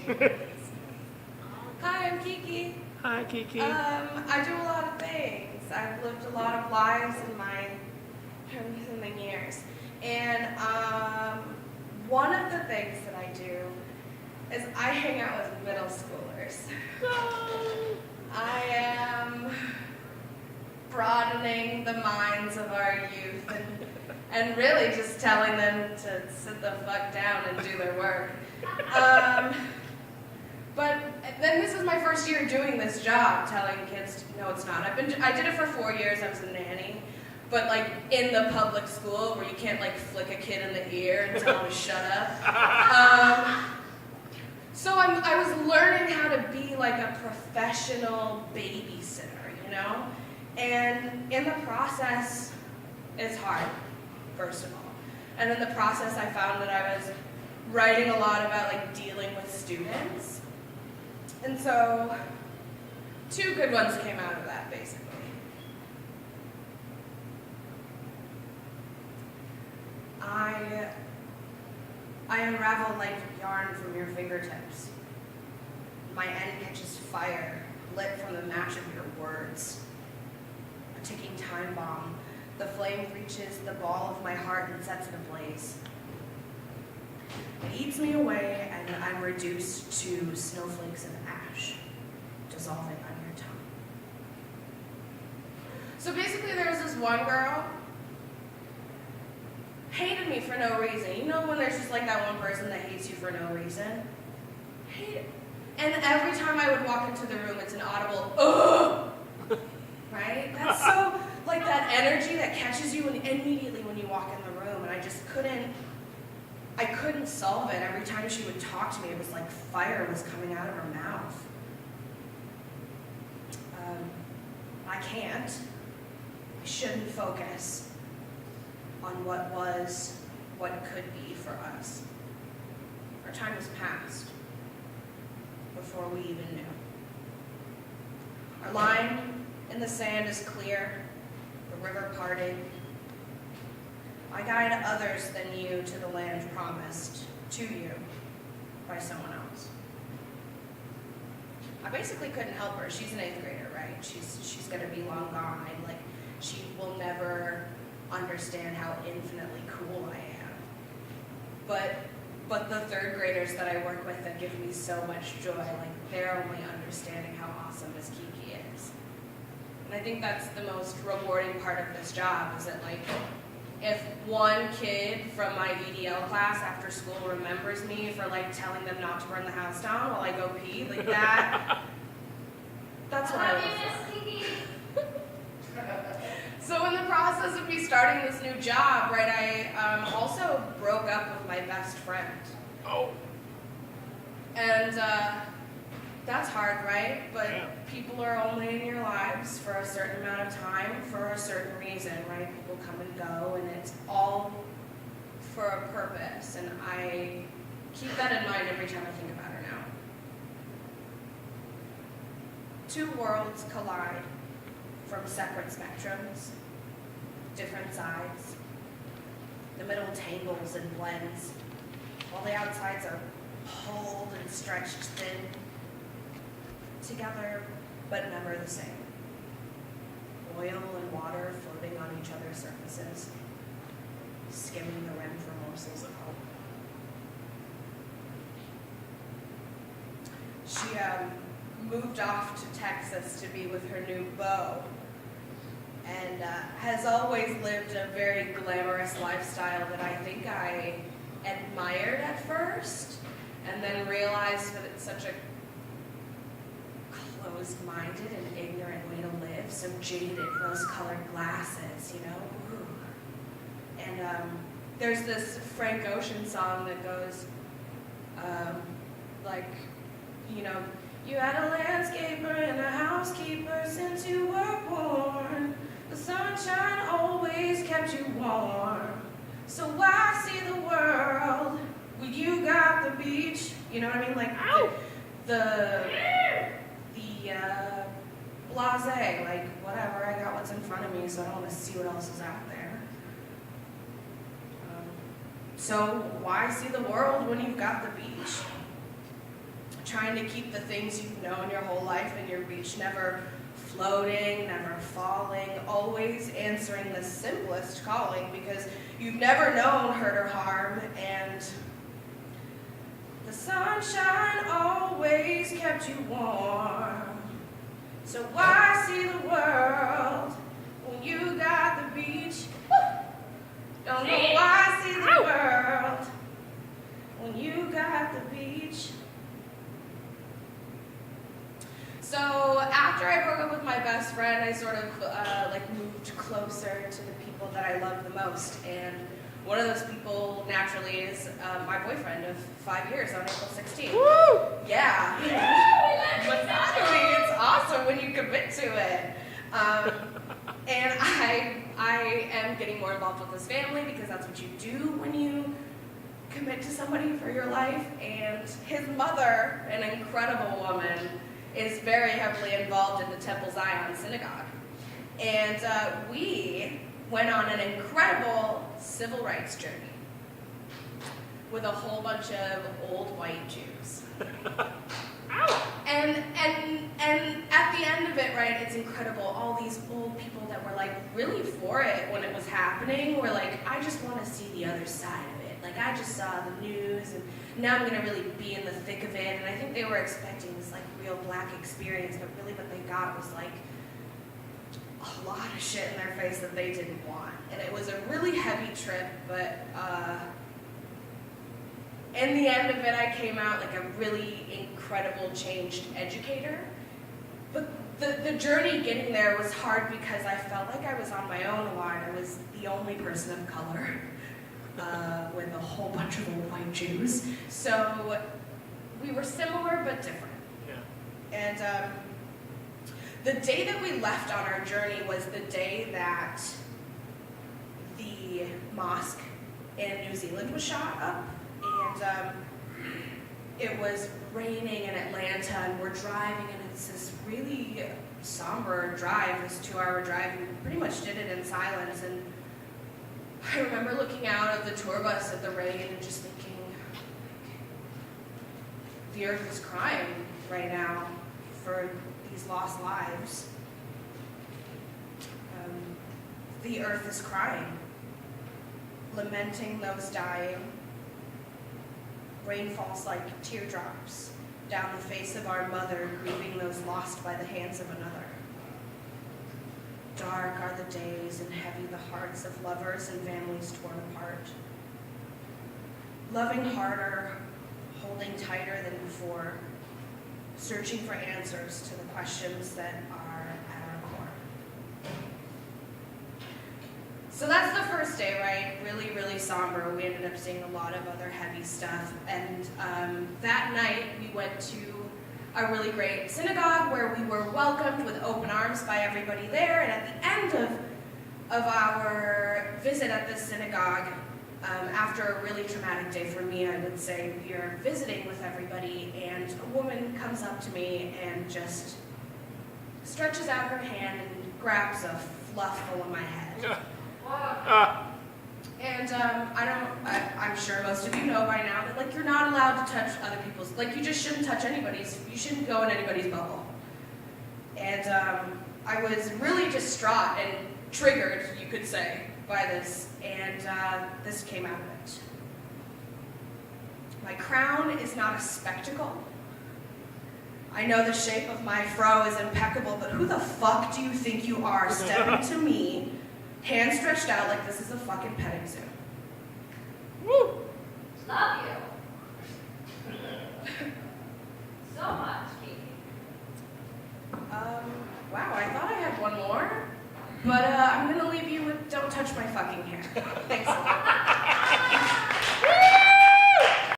Hi, I'm Kiki. Hi, Kiki. I do a lot of things. I've lived a lot of lives in my years. And one of the things that I do is I hang out with middle schoolers. I am broadening the minds of our youth and really just telling them to sit the fuck down and do their work. But then this is my first year doing this job, telling kids, no, it's not. I did it for 4 years. I was a nanny, but like in the public school where you can't like flick a kid in the ear and tell them to shut up. So I was learning how to be like a professional babysitter, you know? And in the process, it's hard, first of all. And in the process, I found that I was writing a lot about like dealing with students. And so 2 good ones came out of that, basically. I unravel like yarn from your fingertips. My end catches fire, lit from the match of your words. A ticking time bomb. The flame reaches the ball of my heart and sets it ablaze. It eats me away, and I'm reduced to snowflakes of ash, dissolving on your tongue. So basically, there was this one girl, hated me for no reason. You know when there's just like that one person that hates you for no reason? And every time I would walk into the room, it's an audible, ugh! Right? That's so, like that energy that catches you immediately when you walk in the room, and I just couldn't solve it. Every time she would talk to me, it was like fire was coming out of her mouth. I can't. I shouldn't focus on what was, what could be for us. Our time has passed before we even knew. Our line in the sand is clear, the river parted. I guide others than you to the land promised to you by someone else. I basically couldn't help her. She's an 8th grader, right? She's gonna be long gone. She will never understand how infinitely cool I am. But the 3rd graders that I work with that give me so much joy, like they're only understanding how awesome Miss Kiki is. And I think that's the most rewarding part of this job, is that like, if one kid from my EDL class after school remembers me for like telling them not to burn the house down while I go pee, like that's what I live for. So in the process of me starting this new job, right, I also broke up with my best friend. Oh. And that's hard, right? But yeah. People are only in your lives for a certain amount of time for a certain reason, right? People come and go, and it's all for a purpose. And I keep that in mind every time I think about her now. 2 worlds collide from separate spectrums, different sides. The middle tangles and blends, while the outsides are pulled and stretched thin, together but never the same. Oil and water floating on each other's surfaces, skimming the rim for morsels of hope. She moved off to Texas to be with her new beau, and has always lived a very glamorous lifestyle that I think I admired at first, and then realized that it's such a closed-minded and ignorant way to live, so jaded, rose-colored glasses, you know? Ooh. And there's this Frank Ocean song that goes, like, you know, you had a landscaper and a housekeeper since you were born. The sunshine always kept you warm. So why see the world when you got the beach? You know what I mean? Like, the blasé, like, whatever, I got what's in front of me, so I don't want to see what else is out there. So why see the world when you've got the beach? trying to keep the things you've known your whole life in your reach, never floating, never falling, always answering the simplest calling because you've never known hurt or harm, and the sunshine always kept you warm. So why see the world when you got the beach? Don't know why see the world when you got the beach. So after I broke up with my best friend, I sort of moved closer to the people that I love the most, and one of those people naturally is my boyfriend of 5 years on April 16th. Woo! Yeah. It's awesome when you commit to it. And I am getting more involved with his family because that's what you do when you commit to somebody for your life. And his mother, an incredible woman, is very heavily involved in the Temple Zion Synagogue. And we went on an incredible civil rights journey with a whole bunch of old white Jews. And at the end of it, right, it's incredible. All these old people that were like really for it when it was happening were like, I just want to see the other side of it. Like, I just saw the news, and now I'm going to really be in the thick of it. And I think they were expecting this like real black experience, but really what they got was like a lot of shit in their face that they didn't want. And it was a really heavy trip, but in the end of it, I came out like a really incredible changed educator. But the journey getting there was hard because I felt like I was on my own a lot. I was the only person of color with a whole bunch of old white Jews. So we were similar but different. Yeah. And the day that we left on our journey was the day that the mosque in New Zealand was shot up. And it was raining in Atlanta, and we're driving, and it's this really somber drive, this 2-hour drive. We pretty much did it in silence, and I remember looking out of the tour bus at the rain and just thinking, the earth is crying right now for these lost lives. The earth is crying, lamenting those dying. Rain falls like teardrops down the face of our mother, grieving those lost by the hands of another. Dark are the days and heavy the hearts of lovers and families torn apart. Loving harder, holding tighter than before, searching for answers to the questions that are at our core. So that's the first day, right? Really, really somber. We ended up seeing a lot of other heavy stuff. And that night, we went to a really great synagogue where we were welcomed with open arms by everybody there. And at the end of our visit at this synagogue, after a really traumatic day for me, I would say, we are visiting with everybody, and a woman comes up to me and just stretches out her hand and grabs a fluff full of my head. And I'm sure most of you know by now that like you're not allowed to touch other people's, like you just shouldn't touch anybody's, you shouldn't go in anybody's bubble. And I was really distraught and triggered, you could say, by this, and this came out of it. My crown is not a spectacle. I know the shape of my fro is impeccable, but who the fuck do you think you are stepping to me, hand stretched out like this is a fucking petting zoo? Woo! Love you. So much, Kiki. Wow, I thought I had one more, but I'm gonna leave you with don't touch my fucking hair. Thanks a lot.